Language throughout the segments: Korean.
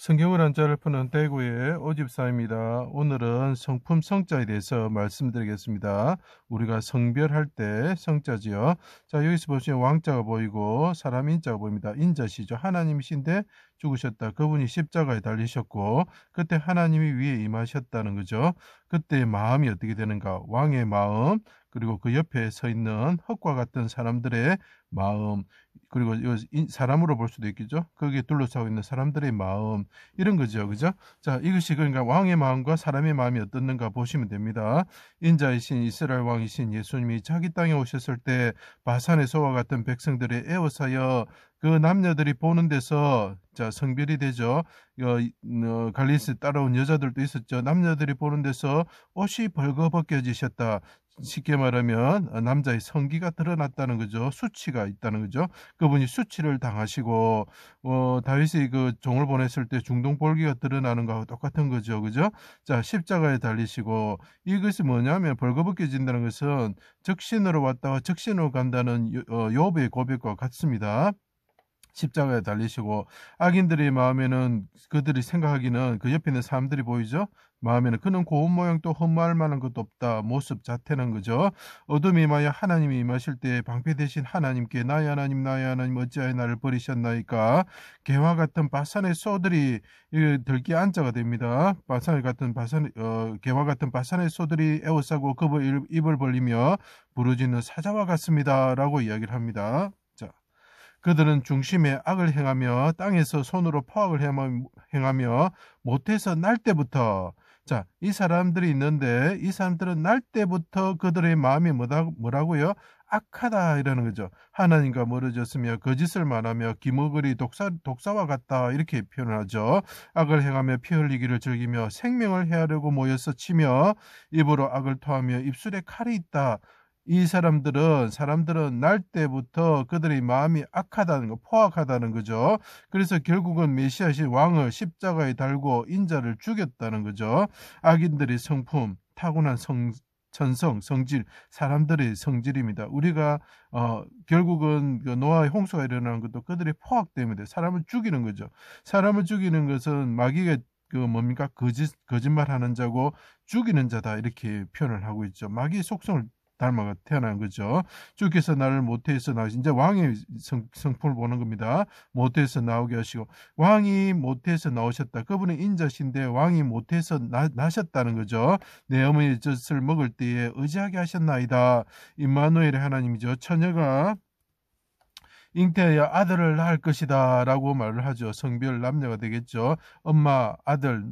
성경을 한자를 푸는 대구의 오집사입니다. 오늘은 성품 성자에 대해서 말씀드리겠습니다. 우리가 성별할 때 성자지요. 자, 여기서 보시면 왕자가 보이고 사람 인자가 보입니다. 인자시죠. 하나님이신데 죽으셨다. 그분이 십자가에 달리셨고 그때 하나님이 위에 임하셨다는 거죠. 그때 마음이 어떻게 되는가? 왕의 마음, 그리고 그 옆에 서 있는 흙과 같은 사람들의 마음, 그리고 사람으로 볼 수도 있겠죠. 거기에 둘러싸고 있는 사람들의 마음, 이런 거죠. 그죠? 자, 이것이 그러니까 왕의 마음과 사람의 마음이 어떻는가 보시면 됩니다. 인자이신 이스라엘 왕이신 예수님이 자기 땅에 오셨을 때 바산의 소와 같은 백성들의 에워싸여 그 남녀들이 보는 데서 성별이 되죠. 갈리스 따라온 여자들도 있었죠. 남녀들이 보는 데서 옷이 벌거벗겨지셨다. 쉽게 말하면 남자의 성기가 드러났다는 거죠. 수치가 있다는 거죠. 그분이 수치를 당하시고 다윗이 그 종을 보냈을 때 중동볼기가 드러나는 거하고 똑같은 거죠. 그죠? 자, 십자가에 달리시고 이것이 뭐냐면 벌거벗겨진다는 것은 적신으로 왔다가 적신으로 간다는 욥의 고백과 같습니다. 십자가에 달리시고 악인들의 마음에는 그들이 생각하기는 그 옆에 있는 사람들이 보이죠. 마음에는 그는 고운 모양 또 흠모할 만한 것도 없다. 모습 자태는 거죠. 어둠이 임하여 하나님이 임하실 때 방패 대신 하나님께 나의 하나님 어찌하여 나를 버리셨나이까. 개와 같은 바산의 소들이 들기 안자가 됩니다. 개와 같은 바산의 소들이 에워싸고 입을 벌리며 부르짖는 사자와 같습니다. 라고 이야기를 합니다. 그들은 중심에 악을 행하며 땅에서 손으로 포악을 행하며 못해서 날 때부터, 자, 이 사람들이 있는데 이 사람들은 날 때부터 그들의 마음이 뭐라고요? 악하다 이라는 거죠. 하나님과 멀어졌으며 거짓을 말하며 기머거리 독사와 같다 이렇게 표현을 하죠. 악을 행하며 피 흘리기를 즐기며 생명을 해하려고 모여서 치며 입으로 악을 토하며 입술에 칼이 있다. 이 사람들은 날 때부터 그들의 마음이 악하다는 거, 포악하다는 거죠. 그래서 결국은 메시아신 왕을 십자가에 달고 인자를 죽였다는 거죠. 악인들의 성품, 타고난 천성, 성질, 사람들의 성질입니다. 우리가 결국은 그 노아의 홍수가 일어나는 것도 그들의 포악 때문에 사람을 죽이는 거죠. 사람을 죽이는 것은 마귀가 거짓말하는 자고 죽이는 자다 이렇게 표현을 하고 있죠. 마귀의 속성을 닮아가 태어난 거죠. 주께서 나를 모태에서 나오신, 이제 왕의 성품을 보는 겁니다. 모태에서 나오게 하시고, 왕이 모태에서 나오셨다. 그분은 인자신데 왕이 모태에서 나셨다는 거죠. 내 어머니의 젖을 먹을 때에 의지하게 하셨나이다. 임마누엘의 하나님이죠. 처녀가 잉태하여 아들을 낳을 것이다 라고 말을 하죠. 성별 남녀가 되겠죠. 엄마, 아들,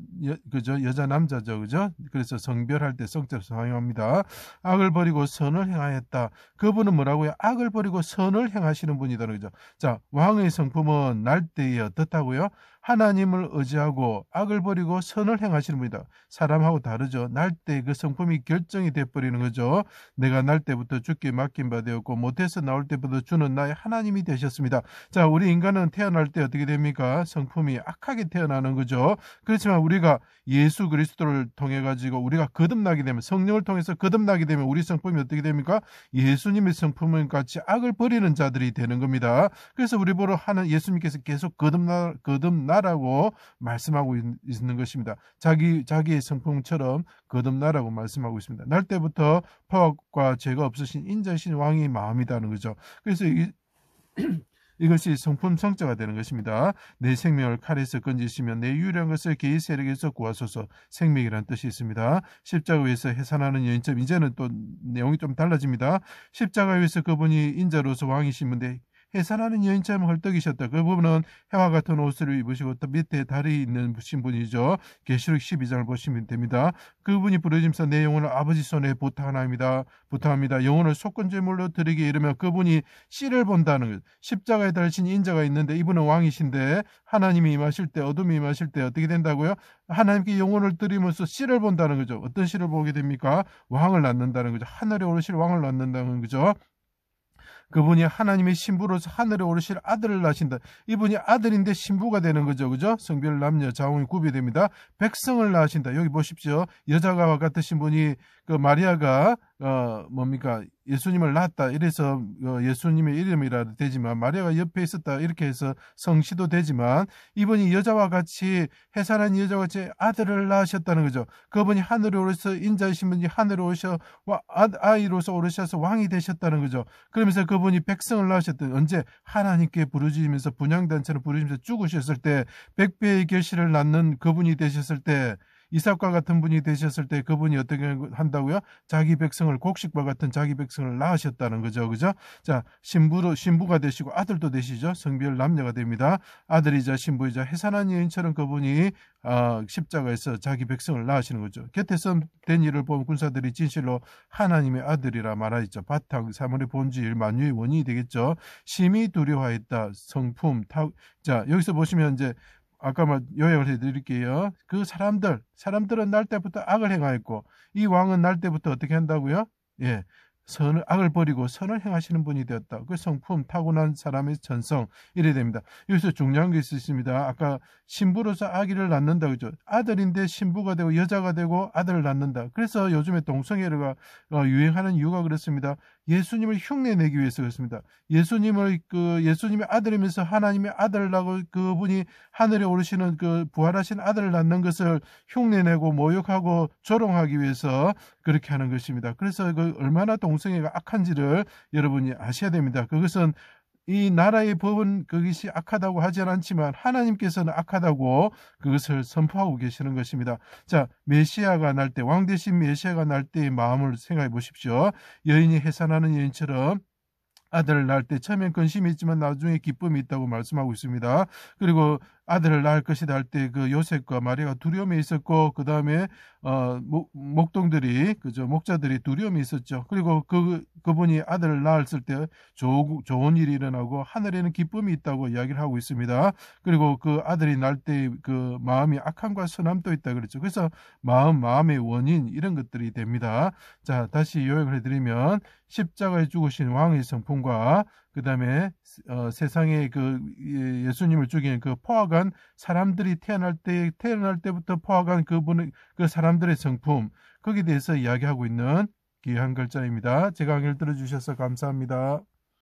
그죠? 여자, 남자죠. 그죠? 그래서 성별할 때 성자로 사용합니다. 악을 버리고 선을 행하였다. 그분은 뭐라고요? 악을 버리고 선을 행하시는 분이다는 거죠. 자, 왕의 성품은 날 때에 어떻다고요? 하나님을 의지하고 악을 버리고 선을 행하시는 분이다. 사람하고 다르죠. 날 때 그 성품이 결정이 돼버리는 거죠. 내가 날 때부터 주께 맡긴 바 되었고 못해서 나올 때부터 주는 나의 하나님이 되셨습니다. 자, 우리 인간은 태어날 때 어떻게 됩니까? 성품이 악하게 태어나는 거죠. 그렇지만 우리가 예수 그리스도를 통해 가지고 우리가 거듭나게 되면, 성령을 통해서 거듭나게 되면 우리 성품이 어떻게 됩니까? 예수님의 성품을 같이 악을 버리는 자들이 되는 겁니다. 그래서 우리 보러 하는 예수님께서 계속 거듭나라고 말씀하고 있는 것입니다. 자기의 성품처럼 거듭나라고 말씀하고 있습니다. 날 때부터 파악과 죄가 없으신 인자신 왕의 마음이라는 거죠. 그래서 이것이 성품 성자가 되는 것입니다. 내 생명을 칼에서 건지시며 내 유일한 것을 개의 세력에서 구하소서. 생명이라는 뜻이 있습니다. 십자가 위에서 해산하는 여인처럼, 이제는 또 내용이 좀 달라집니다. 십자가 위에서 그분이 인자로서 왕이신 분데 해산하는 여인처럼 헐떡이셨다. 그 부분은 해와 같은 옷을 입으시고 또 밑에 다리 있는 분이죠. 계시록 12장을 보시면 됩니다. 그분이 부르짖으면서 내 영혼을 아버지 손에 부탁합니다. 영혼을 속건제물로 드리게 이르며 그분이 씨를 본다는 것. 십자가에 달리신 인자가 있는데 이분은 왕이신데 하나님이 임하실 때, 어둠이 임하실 때 어떻게 된다고요? 하나님께 영혼을 드리면서 씨를 본다는 거죠. 어떤 씨를 보게 됩니까? 왕을 낳는다는 거죠. 하늘에 오르실 왕을 낳는다는 거죠. 그분이 하나님의 신부로서 하늘에 오르실 아들을 낳으신다. 이분이 아들인데 신부가 되는 거죠. 그죠? 성별 남녀 자웅이 구비됩니다. 백성을 낳으신다. 여기 보십시오. 여자가 같으신 분이 그 마리아가 뭡니까 예수님을 낳았다 이래서 예수님의 이름이라도 되지만, 마리아가 옆에 있었다 이렇게 해서 성시도 되지만, 이분이 여자와 같이 해산한 여자와 같이 아들을 낳으셨다는 거죠. 그분이 하늘에 오르셔서 인자이신 분이 하늘에 오셔 아이로서 오르셔서 왕이 되셨다는 거죠. 그러면서 그분이 백성을 낳으셨던, 언제? 하나님께 부르짖으면서 분향단처럼 부르짖으면서 죽으셨을 때, 백배의 결실을 낳는 그분이 되셨을 때, 이삭과 같은 분이 되셨을 때 그분이 어떻게 한다고요? 자기 백성을, 곡식과 같은 자기 백성을 낳으셨다는 거죠. 그죠? 자, 신부가 되시고 아들도 되시죠. 성별 남녀가 됩니다. 아들이자 신부이자 해산한 여인처럼 그분이 십자가에서 자기 백성을 낳으시는 거죠. 곁에서 된 일을 본 군사들이 진실로 하나님의 아들이라 말하였죠. 바탕, 사물의 본질, 만유의 원인이 되겠죠. 심히 두려워했다. 성품, 자, 여기서 보시면 이제 아까 요약을 해드릴게요. 그 사람들은 날 때부터 악을 행하였고, 이 왕은 날 때부터 어떻게 한다고요? 예, 악을 버리고 선을 행하시는 분이 되었다. 그 성품, 타고난 사람의 전성, 이래 됩니다. 여기서 중요한 게 있습니다. 아까 신부로서 아기를 낳는다 그죠? 아들인데 신부가 되고 여자가 되고 아들을 낳는다. 그래서 요즘에 동성애가 유행하는 이유가 그렇습니다. 예수님을 흉내내기 위해서 그렇습니다. 예수님의 아들이면서 하나님의 아들이라고 그분이 하늘에 오르시는 그 부활하신 아들을 낳는 것을 흉내내고 모욕하고 조롱하기 위해서 그렇게 하는 것입니다. 그래서 그 얼마나 동성애가 악한지를 여러분이 아셔야 됩니다. 그것은 이 나라의 법은 그것이 악하다고 하지 않지만 하나님께서는 악하다고 그것을 선포하고 계시는 것입니다. 자, 메시아가 날 때, 왕 대신 메시아가 날 때의 마음을 생각해 보십시오. 여인이 해산하는 여인처럼 아들을 낳을 때 처음엔 근심이 있지만 나중에 기쁨이 있다고 말씀하고 있습니다. 그리고 아들을 낳을 것이다 할 때 그 요셉과 마리아가 두려움이 있었고, 그 다음에 목자들이 두려움이 있었죠. 그리고 그분이 아들을 낳았을 때 좋은 일이 일어나고 하늘에는 기쁨이 있다고 이야기를 하고 있습니다. 그리고 그 아들이 낳을 때 그 마음이 악함과 선함도 있다 그랬죠. 그래서 마음의 원인, 이런 것들이 됩니다. 자, 다시 요약을 해드리면, 십자가에 죽으신 왕의 성품과 그 다음에 세상에 그 예수님을 죽인 그 포악한 사람들이 태어날 때부터 포악한 그 사람들의 성품, 거기에 대해서 이야기하고 있는 귀한 글자입니다. 제 강의를 들어주셔서 감사합니다.